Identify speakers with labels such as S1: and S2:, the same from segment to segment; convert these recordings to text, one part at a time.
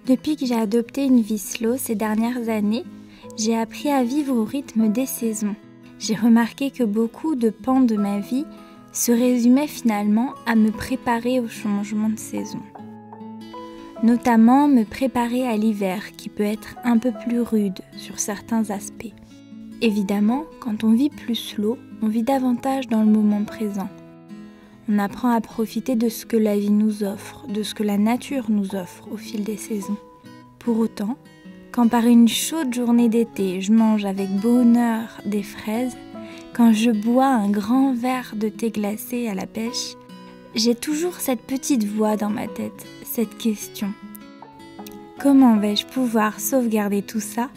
S1: Depuis que j'ai adopté une vie slow ces dernières années, j'ai appris à vivre au rythme des saisons. J'ai remarqué que beaucoup de pans de ma vie se résumaient finalement à me préparer au changement de saison. Notamment me préparer à l'hiver qui peut être un peu plus rude sur certains aspects. Évidemment, quand on vit plus slow, on vit davantage dans le moment présent. On apprend à profiter de ce que la vie nous offre, de ce que la nature nous offre au fil des saisons. Pour autant, quand par une chaude journée d'été, je mange avec bonheur des fraises, quand je bois un grand verre de thé glacé à la pêche, j'ai toujours cette petite voix dans ma tête, cette question. Comment vais-je pouvoir sauvegarder tout ça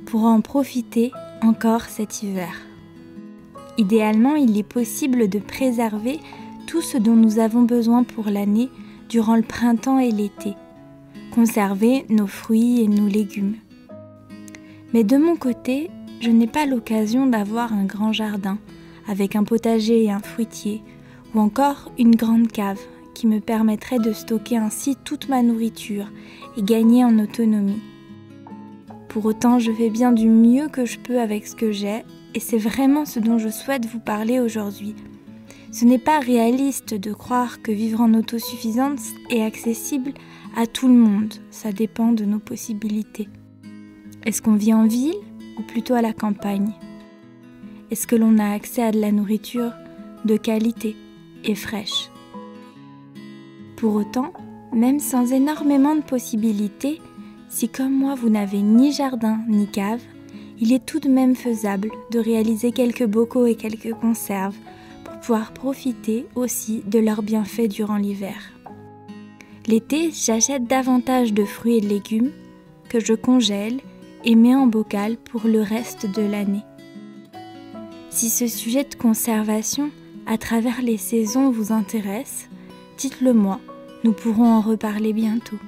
S1: pour en profiter encore cet hiver ? Idéalement, il est possible de préserver tout ce dont nous avons besoin pour l'année durant le printemps et l'été. Conserver nos fruits et nos légumes. Mais de mon côté, je n'ai pas l'occasion d'avoir un grand jardin avec un potager et un fruitier ou encore une grande cave qui me permettrait de stocker ainsi toute ma nourriture et gagner en autonomie. Pour autant, je fais bien du mieux que je peux avec ce que j'ai et c'est vraiment ce dont je souhaite vous parler aujourd'hui. Ce n'est pas réaliste de croire que vivre en autosuffisance est accessible à tout le monde, ça dépend de nos possibilités. Est-ce qu'on vit en ville ou plutôt à la campagne ? Est-ce que l'on a accès à de la nourriture de qualité et fraîche ? Pour autant, même sans énormément de possibilités, si comme moi vous n'avez ni jardin ni cave, il est tout de même faisable de réaliser quelques bocaux et quelques conserves pour pouvoir profiter aussi de leurs bienfaits durant l'hiver. L'été, j'achète davantage de fruits et de légumes que je congèle et mets en bocal pour le reste de l'année. Si ce sujet de conservation à travers les saisons vous intéresse, dites-le moi, nous pourrons en reparler bientôt.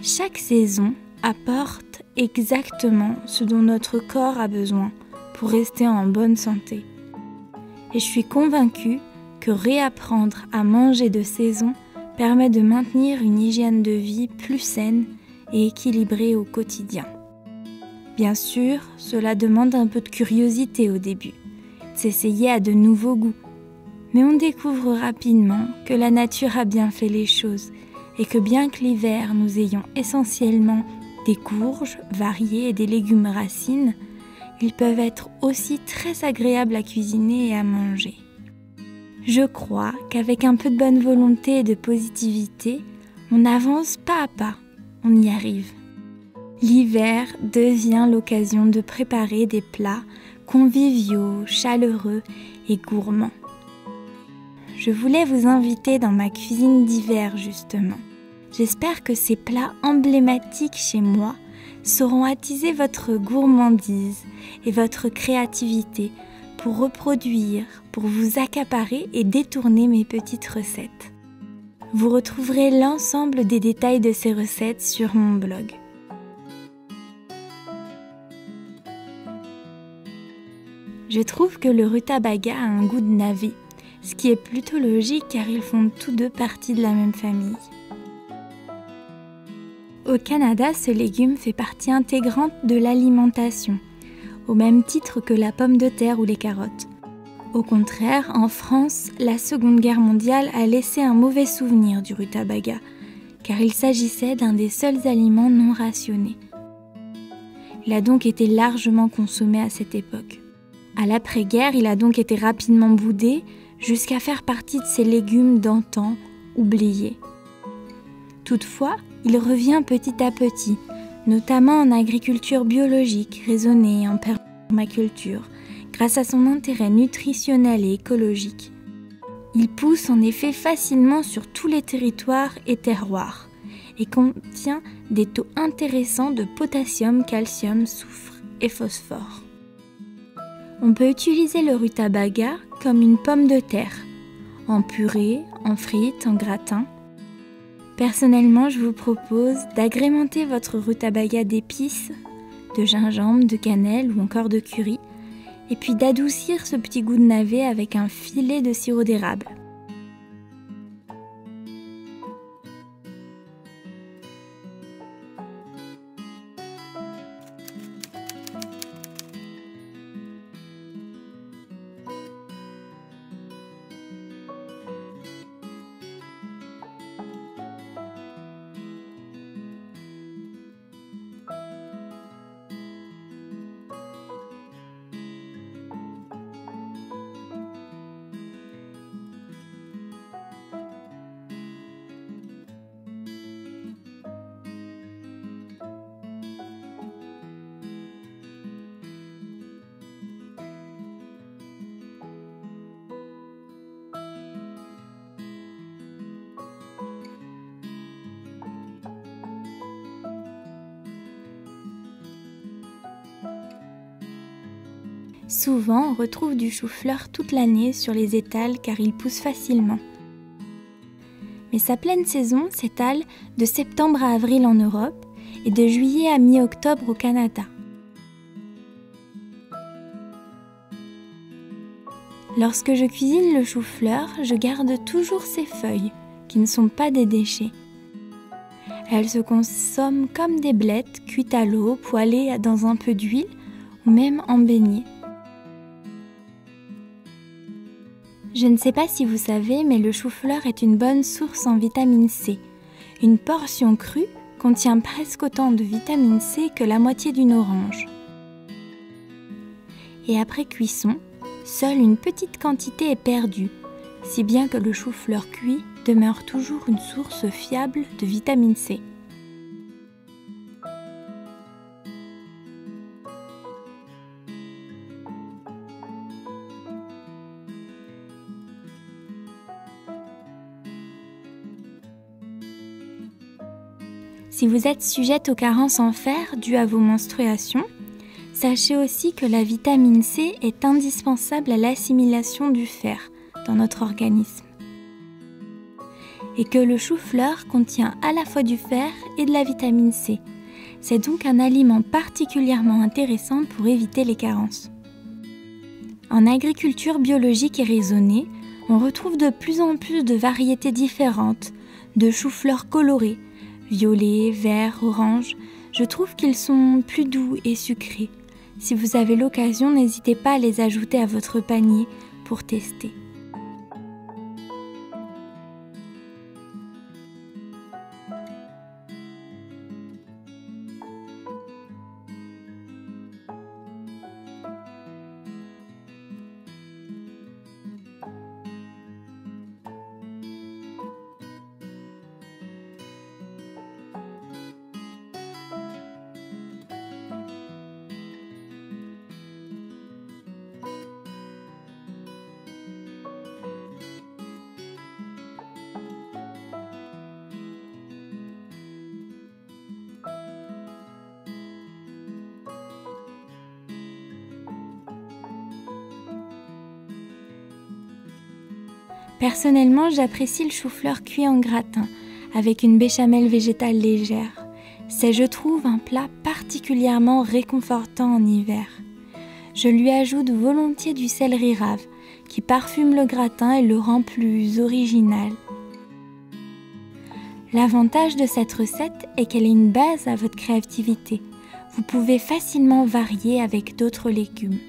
S1: Chaque saison apporte exactement ce dont notre corps a besoin pour rester en bonne santé. Et je suis convaincue que réapprendre à manger de saison permet de maintenir une hygiène de vie plus saine et équilibrée au quotidien. Bien sûr, cela demande un peu de curiosité au début, de s'essayer à de nouveaux goûts. Mais on découvre rapidement que la nature a bien fait les choses et que bien que l'hiver nous ayons essentiellement des courges variées et des légumes racines, ils peuvent être aussi très agréables à cuisiner et à manger. Je crois qu'avec un peu de bonne volonté et de positivité, on avance pas à pas, on y arrive. L'hiver devient l'occasion de préparer des plats conviviaux, chaleureux et gourmands. Je voulais vous inviter dans ma cuisine d'hiver justement. J'espère que ces plats emblématiques chez moi sauront attiser votre gourmandise et votre créativité pour reproduire, pour vous accaparer et détourner mes petites recettes. Vous retrouverez l'ensemble des détails de ces recettes sur mon blog. Je trouve que le rutabaga a un goût de navet, ce qui est plutôt logique car ils font tous deux partie de la même famille. Au Canada, ce légume fait partie intégrante de l'alimentation, au même titre que la pomme de terre ou les carottes. Au contraire, en France, la Seconde Guerre mondiale a laissé un mauvais souvenir du rutabaga, car il s'agissait d'un des seuls aliments non rationnés. Il a donc été largement consommé à cette époque. À l'après-guerre, il a donc été rapidement boudé jusqu'à faire partie de ces légumes d'antan oubliés. Toutefois, il revient petit à petit, notamment en agriculture biologique, raisonnée et en permaculture, grâce à son intérêt nutritionnel et écologique. Il pousse en effet facilement sur tous les territoires et terroirs et contient des taux intéressants de potassium, calcium, soufre et phosphore. On peut utiliser le rutabaga comme une pomme de terre, en purée, en frites, en gratin. Personnellement, je vous propose d'agrémenter votre rutabaga d'épices, de gingembre, de cannelle ou encore de curry, et puis d'adoucir ce petit goût de navet avec un filet de sirop d'érable. Souvent, on retrouve du chou-fleur toute l'année sur les étals car il pousse facilement. Mais sa pleine saison s'étale de septembre à avril en Europe et de juillet à mi-octobre au Canada. Lorsque je cuisine le chou-fleur, je garde toujours ses feuilles, qui ne sont pas des déchets. Elles se consomment comme des blettes, cuites à l'eau, poêlées dans un peu d'huile ou même en beignet. Je ne sais pas si vous savez, mais le chou-fleur est une bonne source en vitamine C. Une portion crue contient presque autant de vitamine C que la moitié d'une orange. Et après cuisson, seule une petite quantité est perdue, si bien que le chou-fleur cuit demeure toujours une source fiable de vitamine C. Si vous êtes sujette aux carences en fer dues à vos menstruations, sachez aussi que la vitamine C est indispensable à l'assimilation du fer dans notre organisme et que le chou-fleur contient à la fois du fer et de la vitamine C. C'est donc un aliment particulièrement intéressant pour éviter les carences. En agriculture biologique et raisonnée, on retrouve de plus en plus de variétés différentes de chou-fleurs colorés, violet, vert, orange. Je trouve qu'ils sont plus doux et sucrés. Si vous avez l'occasion, n'hésitez pas à les ajouter à votre panier pour tester. Personnellement, j'apprécie le chou-fleur cuit en gratin, avec une béchamel végétale légère. C'est, je trouve, un plat particulièrement réconfortant en hiver. Je lui ajoute volontiers du céleri rave, qui parfume le gratin et le rend plus original. L'avantage de cette recette est qu'elle est une base à votre créativité. Vous pouvez facilement varier avec d'autres légumes.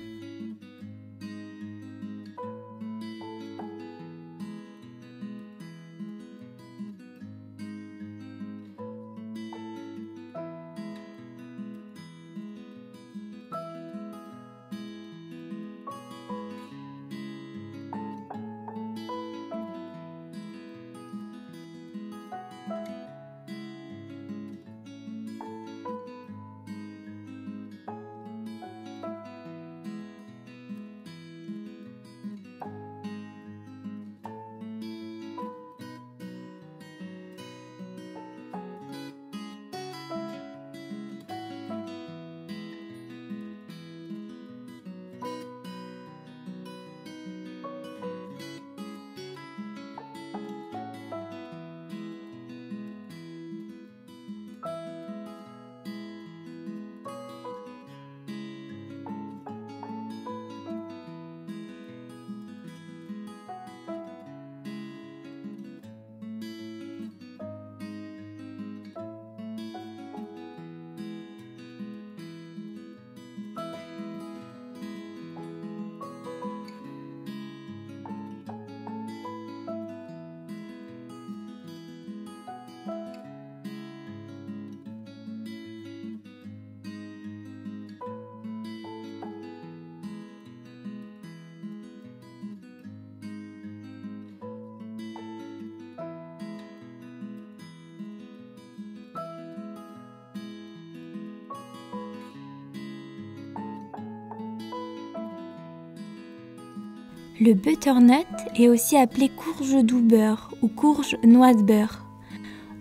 S1: Le butternut est aussi appelé courge doux beurre ou courge noix de beurre.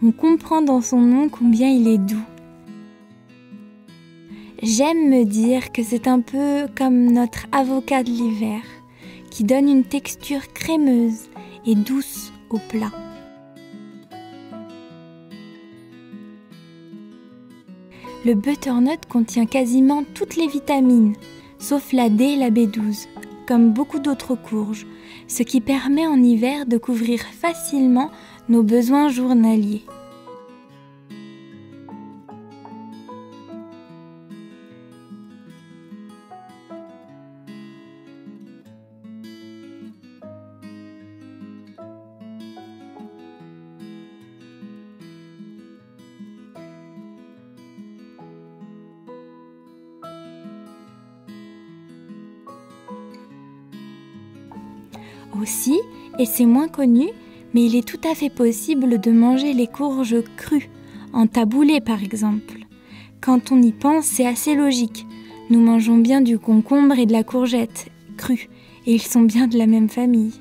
S1: On comprend dans son nom combien il est doux. J'aime me dire que c'est un peu comme notre avocat de l'hiver, qui donne une texture crémeuse et douce au plat. Le butternut contient quasiment toutes les vitamines, sauf la D et la B12, comme beaucoup d'autres courges, ce qui permet en hiver de couvrir facilement nos besoins journaliers. Aussi, et c'est moins connu, mais il est tout à fait possible de manger les courges crues, en taboulé par exemple. Quand on y pense, c'est assez logique. Nous mangeons bien du concombre et de la courgette, crus, et ils sont bien de la même famille.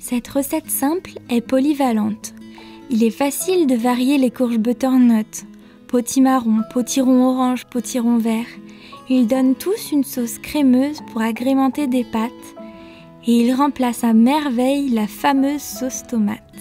S1: Cette recette simple est polyvalente. Il est facile de varier les courges butternut, potimarron, potiron orange, potiron vert. Ils donnent tous une sauce crémeuse pour agrémenter des pâtes et ils remplacent à merveille la fameuse sauce tomate.